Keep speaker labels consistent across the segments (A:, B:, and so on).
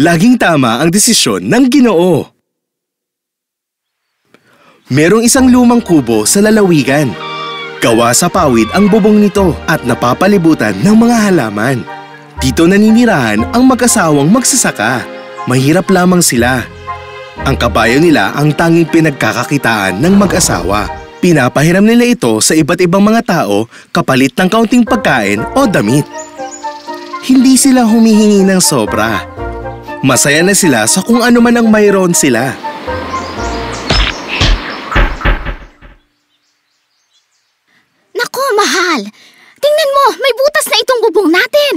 A: laging tama ang desisyon ng Ginoo. Merong isang lumang kubo sa lalawigan. Gawa sa pawid ang bubong nito at napapalibutan ng mga halaman. Dito naninirahan ang mag-asawang magsasaka. Mahirap lamang sila. Ang kabayo nila ang tanging pinagkakakitaan ng mag-asawa. Pinapahiram nila ito sa iba't ibang mga tao kapalit ng kaunting pagkain o damit. Hindi sila humihingi ng sobra. Masaya na sila sa kung ano man ang mayroon sila.
B: Naku, mahal! Tingnan mo, may butas na itong bubong natin!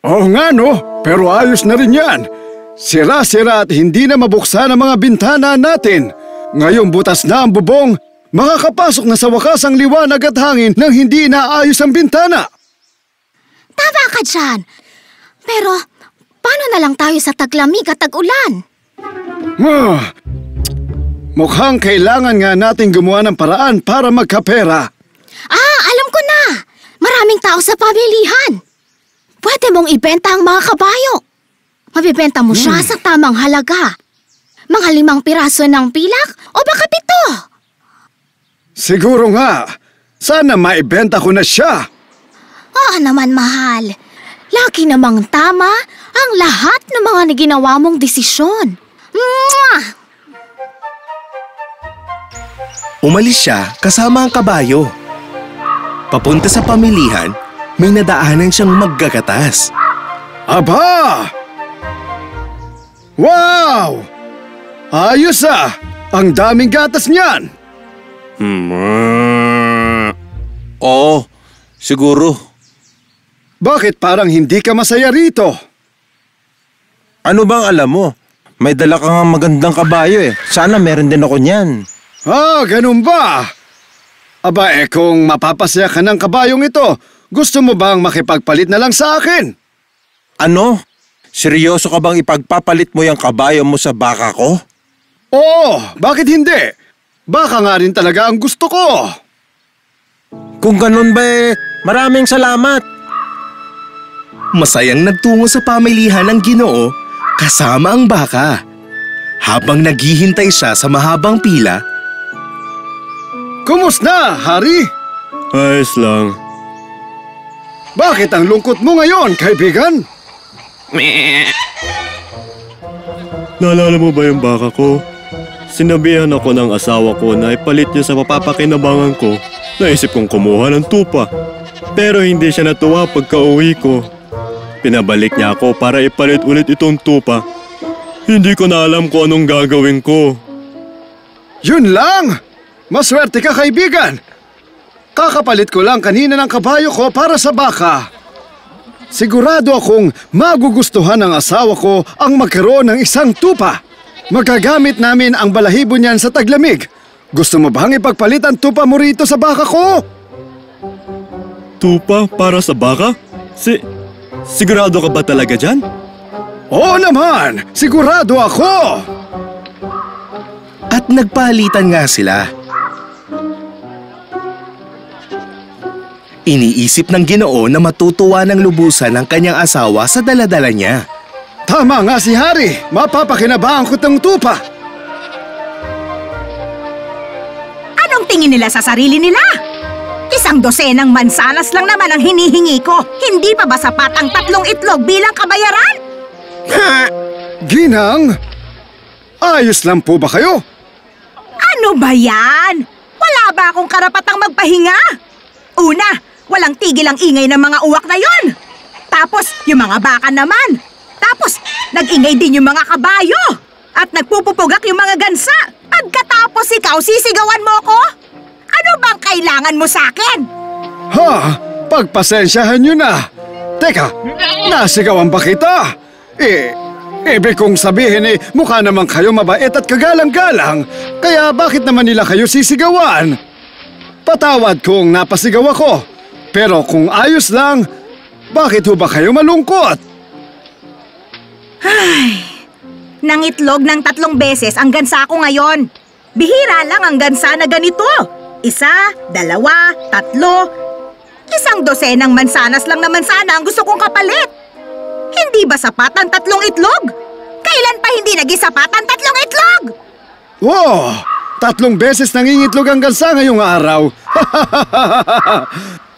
C: Oo nga no, pero ayos na rin yan. Sira-sira at hindi na mabuksan ang mga bintana natin. Ngayong butas na ang bubong, makakapasok na sa wakas ang liwanag at hangin nang hindi inaayos ang bintana.
B: Tama ka dyan. Pero, paano na lang tayo sa taglamig at tag-ulan?
C: Mukhang kailangan nga nating gumawa ng paraan para magkapera.
B: Alam ko na! Maraming tao sa pamilihan. Pwede mong ibenta ang mga kabayo. Mabibenta mo siya sa tamang halaga. Mga 5 piraso ng pilak o baka 7.
C: Siguro nga. Sana maibenta ko na siya.
B: Oo naman, mahal. Lagi namang tama ang lahat ng mga ginawa mong desisyon. Mwah!
A: Umalis siya kasama ang kabayo. Papunta sa pamilihan, may nadaanan siyang maggagatas.
C: Aba! Wow! Ayos ah! Ang daming gatas niyan!
D: Oo, siguro.
C: Bakit parang hindi ka masaya rito?
D: Ano bang alam mo? May dala kang magandang kabayo eh. Sana meron din ako niyan.
C: Ganun ba? Aba kung mapapasaya ka ng kabayong ito, gusto mo bang makipagpalit na lang sa akin?
D: Ano? Seryoso ka bang ipagpapalit mo yung kabayo mo sa baka ko?
C: Oo, bakit hindi? Baka nga rin talaga ang gusto ko.
D: Kung ganun ba maraming salamat.
A: Masayang nagtungo sa pamilihan ng Ginoo kasama ang baka. Habang naghihintay siya sa mahabang pila,
C: Kumusta, Hari?
E: Ayos lang.
C: Bakit ang lungkot mo ngayon, kaibigan?
E: Naalala mo ba yung baka ko? Sinabihan ako ng asawa ko na ipalit niya sa mapapakinabangan ko. Naisip kong kumuha ng tupa. Pero hindi siya natuwa pagka-uwi ko. Pinabalik niya ako para ipalit ulit itong tupa. Hindi ko na alam kung anong gagawin ko.
C: Yun lang! Maswerte ka, kaibigan! Kakapalit ko lang kanina ng kabayo ko para sa baka. Sigurado akong magugustuhan ng asawa ko ang magkaroon ng isang tupa. Magagamit namin ang balahibo niyan sa taglamig. Gusto mo bang ipagpalit ang tupa mo rito sa baka ko?
E: Tupa para sa baka? Sigurado ka ba talaga dyan?
C: Oo naman! Sigurado ako!
A: at nagpalitan nga sila. Iniisip ng Ginoo na matutuwa ng lubusan ng kanyang asawa sa daladala niya.
C: Tama nga si Hari! Mapapakinabangan ko tong tupa!
F: Anong tingin nila sa sarili nila? Isang dosenang mansanas lang naman ang hinihingi ko. Hindi pa ba sapat ang 3 itlog bilang kabayaran?
C: Ginang! Ayos lang po ba kayo?
F: Ano ba yan? Wala ba akong karapatang magpahinga? Una, walang tigil ang ingay ng mga uwak na yon. Tapos, yung mga baka naman. Tapos, nag-ingay din yung mga kabayo. At nagpupupugak yung mga gansa. Pagkatapos ikaw, sisigawan mo ko? Ano bang kailangan mo sa akin?
C: Ha? Pagpasensyahan nyo na. Teka, nasigawan ba kita? Ibig kong sabihin mukha naman kayo mabait at kagalang-galang. Kaya bakit naman nila kayo sisigawan? Patawad kung napasigaw ako. Pero kung ayos lang, bakit ho ba kayo malungkot?
F: Ay, nang itlog ng 3 beses ang gansa ko ngayon. Bihira lang ang gansa na ganito. 1, 2, 3. 1 dosenang mansanas lang naman sana ang gusto kong kapalit. Hindi Hindi ba sapat ang 3 itlog? Kailan pa hindi naging sapat ang 3 itlog?
C: Wow! 3 beses nangingitlog ang gansa ngayong araw.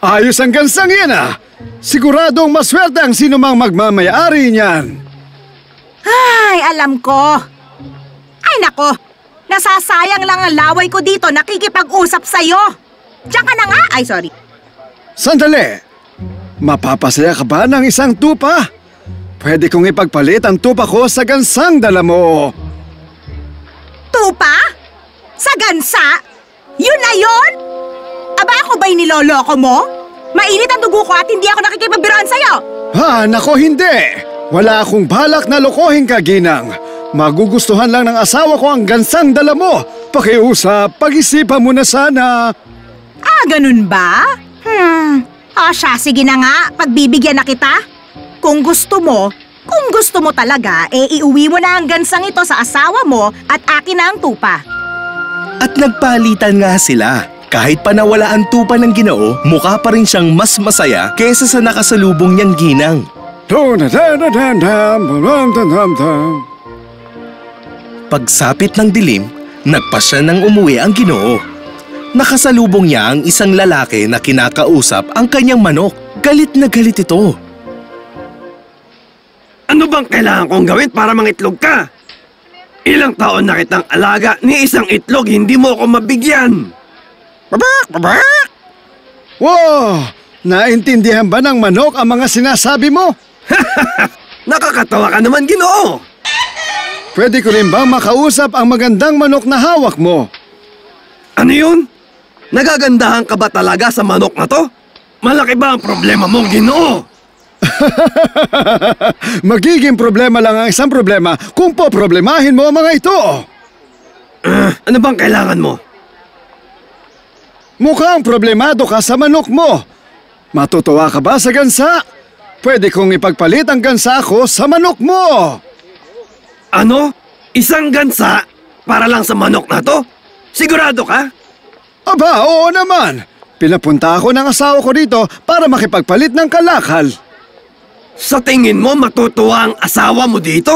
C: Ayos ang gansang yan Siguradong maswerte ang sinumang magmamayari niyan.
F: Ay, alam ko. Ay nako, nasasayang lang ang laway ko dito nakikipag-usap sa'yo. Diyan ka na nga. Ay, sorry.
C: Sandali! Mapapasaya ka ba ng isang tupa? Pwede kong ipagpalit ang tupa ko sa gansang dala mo.
F: Tupa? Sa gansa? Yun na yun? Aba ako ba'y niloloko mo? Mainit ang dugo ko at hindi ako nakikipagbiruan sa'yo.
C: Nako hindi! Wala akong balak na lokohin ka, Ginang. Magugustuhan lang ng asawa ko ang gansang dala mo. Pakiusap, pag-isipan mo na sana.
F: Ganun ba? Siya, sige na nga, pagbibigyan na kita. Kung gusto mo talaga, iuwi mo na ang gansang ito sa asawa mo at akin na ang tupa.
A: At nagpalitan nga sila. Kahit pa nawala ang tupa ng Ginoo, mukha pa rin siyang mas masaya kaysa sa nakasalubong niyang ginang. Pagsapit ng dilim, nagpasya nang umuwi ang Ginoo. Nakasalubong niya ang isang lalaki na kinakausap ang kanyang manok. Galit na galit ito.
G: Ano bang kailangan kong gawin para mangitlog ka? Ilang taon na kitang alaga, ni isang itlog hindi mo ako mabigyan. Babak! Babak!
C: Wow! Naintindihan ba ng manok ang mga sinasabi mo?
G: Nakakatawa ka naman, Ginoo!
C: Pwede ko rin bang makausap ang magandang manok na hawak mo?
G: Ano yun? Nagagandahan ka ba talaga sa manok na to? Malaki ba ang problema mo, Ginoo?
C: Magiging problema lang ang isang problema kung poproblemahin mo ang mga ito.
G: Ano bang kailangan mo?
C: Mukhang problemado ka sa manok mo. Matutuwa ka ba sa gansa? Pwede kong ipagpalit ang gansa ko sa manok mo.
G: Ano? Isang gansa para lang sa manok na to? Sigurado ka?
C: Aba, oo naman. Pinapunta ako ng asawa ko dito para makipagpalit ng kalakal.
G: Sa tingin mo matutuwa ang asawa mo dito?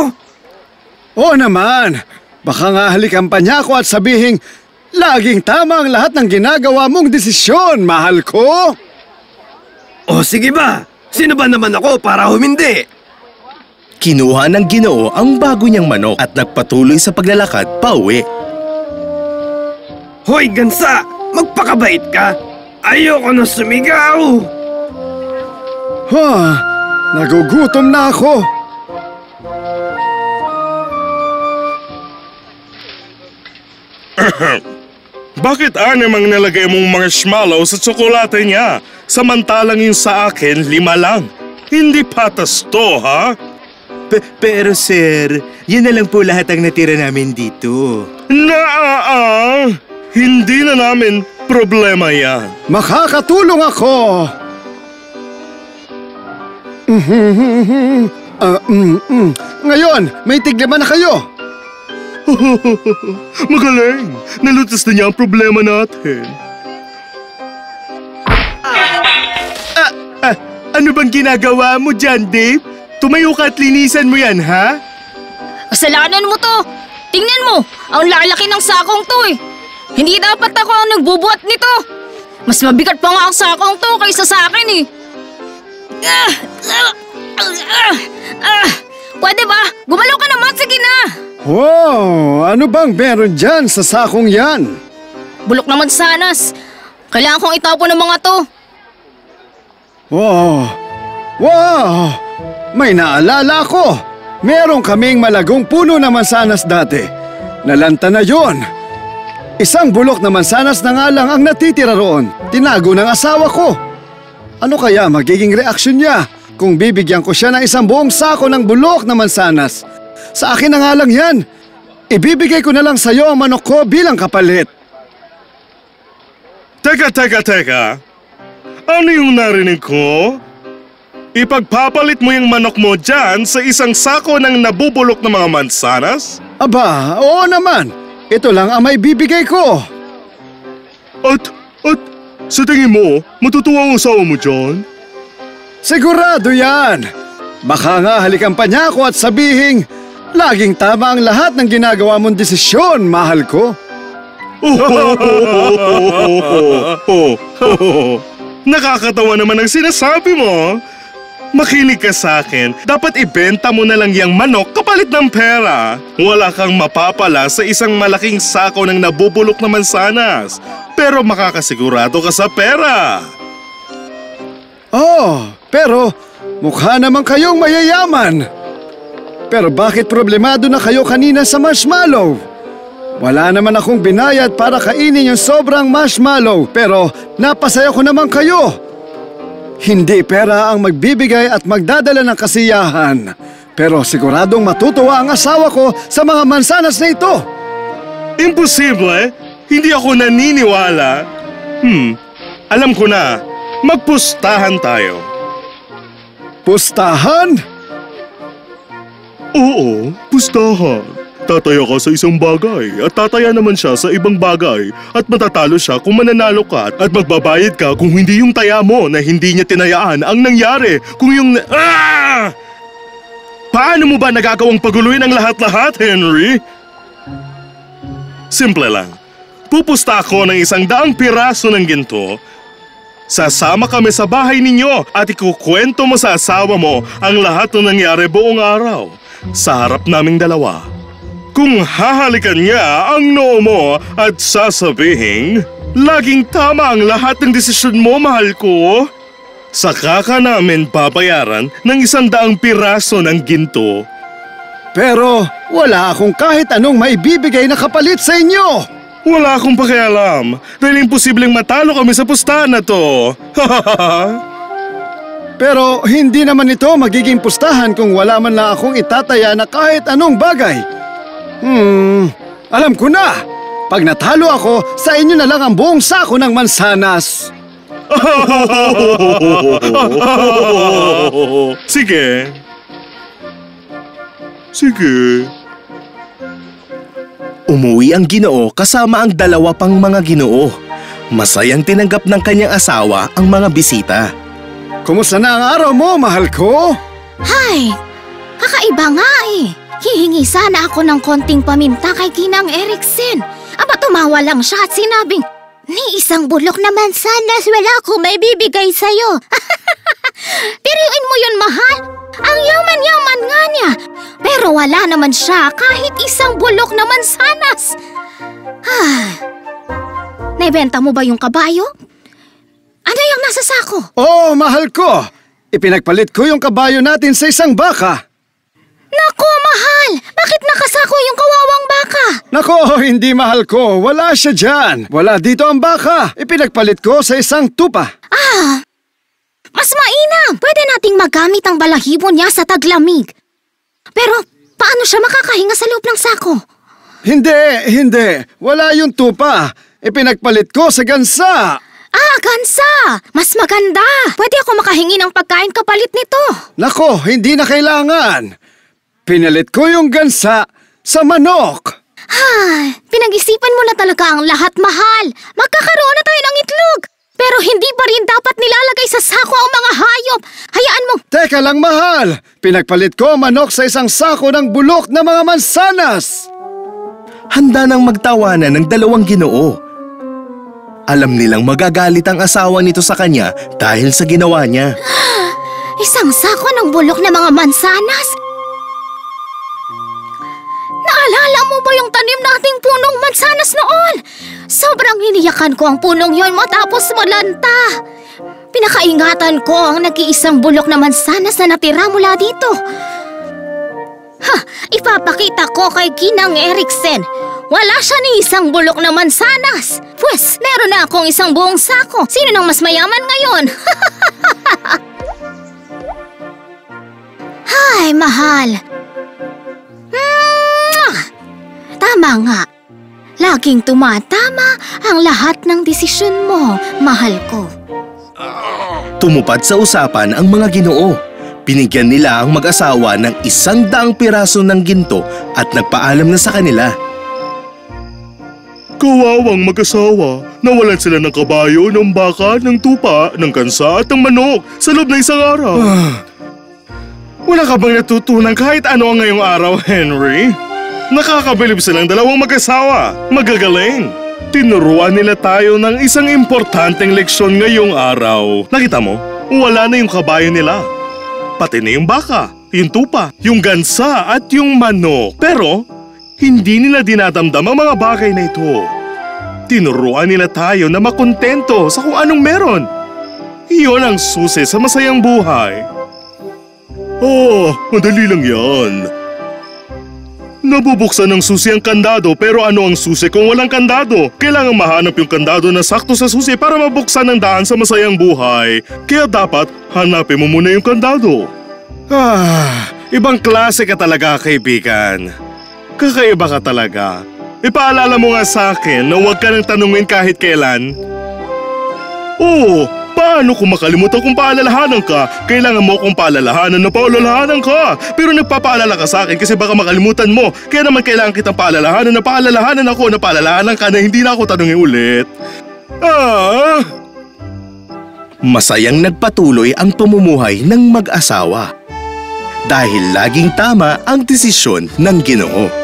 C: Oo naman. Baka nga halikan pa niya ako at sabihing, laging tama ang lahat ng ginagawa mong desisyon, mahal ko.
G: O sige ba? Sino ba naman ako para humindi?
A: Kinuha ng Ginoo ang bago niyang manok at nagpatuloy sa paglalakad pauwi.
G: Hoy, gansa! Magpakabait ka! Ayoko na sumigaw!
C: Nagugutom na ako.
H: Bakit ang nalagay mong marshmallow sa tsokolate niya? Samantalang yung sa akin, 5 lang. Hindi patas to, ha?
I: Pero sir, yun na lang po lahat ang natira namin dito.
H: Hindi na namin problema yan.
C: Makakatulong ako. Ngayon, may tig-5 na kayo.
H: Magaling! Nalutas na niya ang problema natin.
I: Ano bang ginagawa mo dyan, Dave? Tumayo ka at linisan mo yan, ha?
B: Kasalanan mo to! Tingnan mo! Ang lalaki ng sakong to eh! Hindi dapat ako ang nagbubuhat nito! Mas mabigat pa nga ang sakong to kaysa sa akin eh! Pwede ba? Gumalaw ka naman, sige na!
C: Wow! Ano bang meron dyan sa sakong yan?
B: Bulok naman sanas. Kailangan kong itapon ng mga to.
C: Wow! May naalala ko. Meron kaming malagong puno na mansanas dati. Nalanta na yon. Isang bulok na mansanas na nga lang ang natitira roon. Tinago ng asawa ko. Ano kaya magiging reaksyon niya kung bibigyan ko siya ng isang buong sako ng bulok na mansanas? Sa akin na nga lang yan. Ibibigay ko na lang sa'yo ang manok ko bilang kapalit.
H: Teka. Ano yung narinig ko? Ipagpapalit mo yung manok mo dyan sa isang sako ng nabubulok na mga mansanas?
C: Aba, oo naman. Ito lang ang may bibigay ko.
H: At sa tingin mo, matutuwa ang asawa mo dyan?
C: Sigurado yan. Baka nga halikan pa niya ako at sabihing, laging tama ang lahat ng ginagawa mong desisyon, mahal ko.
H: Nakakatawa naman ang sinasabi mo. Makinig ka sa akin. Dapat ibenta mo na lang yung manok kapalit ng pera. Wala kang mapapala sa isang malaking sako ng nabubulok na mansanas. Pero makakasigurado ka sa pera.
C: Oh, pero mukha naman kayong mayayaman. Pero bakit problemado na kayo kanina sa marshmallow? Wala naman akong binayad para kainin yung sobrang marshmallow, pero napasaya ko naman kayo. Hindi pera ang magbibigay at magdadala ng kasiyahan. Pero siguradong matutuwa ang asawa ko sa mga mansanas na ito.
H: Imposible? Hindi ako naniniwala. Alam ko na. Magpustahan tayo.
C: Pustahan?
H: Oo, pustahan. Tataya ka sa isang bagay at tataya naman siya sa ibang bagay at matatalo siya kung mananalo ka at magbabayad ka kung hindi yung taya mo na hindi niya tinayaan ang nangyari kung yung... Paano mo ba nagagawang paguluhin ang lahat-lahat, Henry? Simple lang. Pupusta ako ng 100 piraso ng ginto. Sasama kami sa bahay ninyo at ikukwento mo sa asawa mo ang lahat ng nangyari buong araw sa harap naming dalawa. Kung hahalikan niya ang noo mo at sasabihin, laging tama ang lahat ng desisyon mo, mahal ko, saka ka namin babayaran ng 100 piraso ng ginto.
C: Pero wala akong kahit anong maibibigay na kapalit sa inyo.
H: Wala akong pakialam dahil imposibleng matalo kami sa pustahan na to.
C: Pero hindi naman ito magiging pustahan kung wala man lang akong itataya na kahit anong bagay. Alam ko na. Pag natalo ako, sa inyo na lang ang buong sako ng mansanas.
H: Sige. Sige.
A: Umuwi ang Ginoo kasama ang 2 pang mga ginoo. Masayang tinanggap ng kanyang asawa ang mga bisita.
C: Kumusta na ang araw mo, mahal ko?
B: Hay, kakaiba nga eh. Hihingi sana ako ng konting paminta kay Ginang Eriksen. Aba tumawa lang siya at sinabing, ni 1 bulok na mansanas wala akong may bibigay sa'yo. Piriin mo yun, mahal. Ang yaman-yaman nga niya. Pero wala naman siya kahit 1 bulok na mansanas. Naibenta mo ba yung kabayo? Ano yung nasa sako?
C: Oh, mahal ko. Ipinagpalit ko yung kabayo natin sa 1 baka.
B: Naku, mahal! Bakit nakasako yung kawawang baka?
C: Nako, hindi mahal ko. Wala siya dyan. Wala dito ang baka. Ipinagpalit ko sa 1 tupa.
B: Mas mainam! Pwede nating magamit ang balahibo niya sa taglamig. Pero paano siya makakahinga sa loob ng sako?
C: Hindi. Wala yung tupa. Ipinagpalit ko sa gansa.
B: Gansa! Mas maganda! Pwede ako makahingi ng pagkain kapalit nito.
C: Nako, hindi na kailangan. Pinalit ko yung gansa sa manok.
B: Pinag-isipan mo na talaga ang lahat, mahal. Magkakaroon na tayo ng itlog. Pero hindi pa rin dapat nilalagay sa sako ang mga hayop. Hayaan mo.
C: Teka lang, mahal. Pinagpalit ko ang manok sa 1 sako ng bulok na mga mansanas.
A: Handa nang magtawanan ng 2 ginoo. Alam nilang magagalit ang asawa nito sa kanya dahil sa ginawa niya.
B: 1 sako ng bulok na mga mansanas? Naalala mo ba yung tanim nating punong mansanas noon? Sobrang hiniyakan ko ang punong yon matapos malanta. Pinakaingatan ko ang nag-iisang bulok na mansanas na natira mula dito. Ipapakita ko kay Ginang Eriksen. Wala siya ni 1 bulok na mansanas. Pwes, meron na akong 1 buong sako. Sino nang mas mayaman ngayon? Hay, mahal. Tama nga. Laging tumatama ang lahat ng desisyon mo, mahal ko.
A: Tumupad sa usapan ang mga ginoo. Binigyan nila ang mag-asawa ng 100 piraso ng ginto at nagpaalam na sa kanila.
H: Kawawang mag-asawa. Nawalan sila ng kabayo, ng baka, ng tupa, ng kansa at ng manok sa loob ng 1 araw. Wala ka bang natutunan kahit ano ang ngayong araw, Henry? Nakakabilib silang dalawang mag-asawa. Magagaling. Tinuruan nila tayo ng isang importanteng leksyon ngayong araw. Nakita mo? Wala na yung kabayo nila. Pati na yung baka, yung tupa, yung gansa at yung manok. Pero, hindi nila dinadamdam ang mga bagay na ito. Tinuruan nila tayo na makontento sa kung anong meron. Iyon ang susi sa masayang buhay. Oh, madali lang yan. Nabubuksan ng susi ang kandado, pero ano ang susi kung walang kandado? Kailangan mahanap yung kandado na sakto sa susi para mabuksan ang daan sa masayang buhay. Kaya dapat hanapin mo muna yung kandado. Ibang klase ka talaga, kaibigan. Kakaiba ka talaga. Ipaalala mo nga sa akin na huwag ka nang tanungin kahit kailan. Oo, paano kung makalimutan kung paalalahanan ka? Kailangan mo kung paalalahanan na paalalahanan ka. Pero nagpapaalala ka sa akin kasi baka makalimutan mo. Kaya naman kailangan kitang paalalahanan na paalalahanan ako na paalalahanan ka na hindi na ako tanungin ulit.
A: Masayang nagpatuloy ang pamumuhay ng mag-asawa. Dahil laging tama ang desisyon ng Ginoo.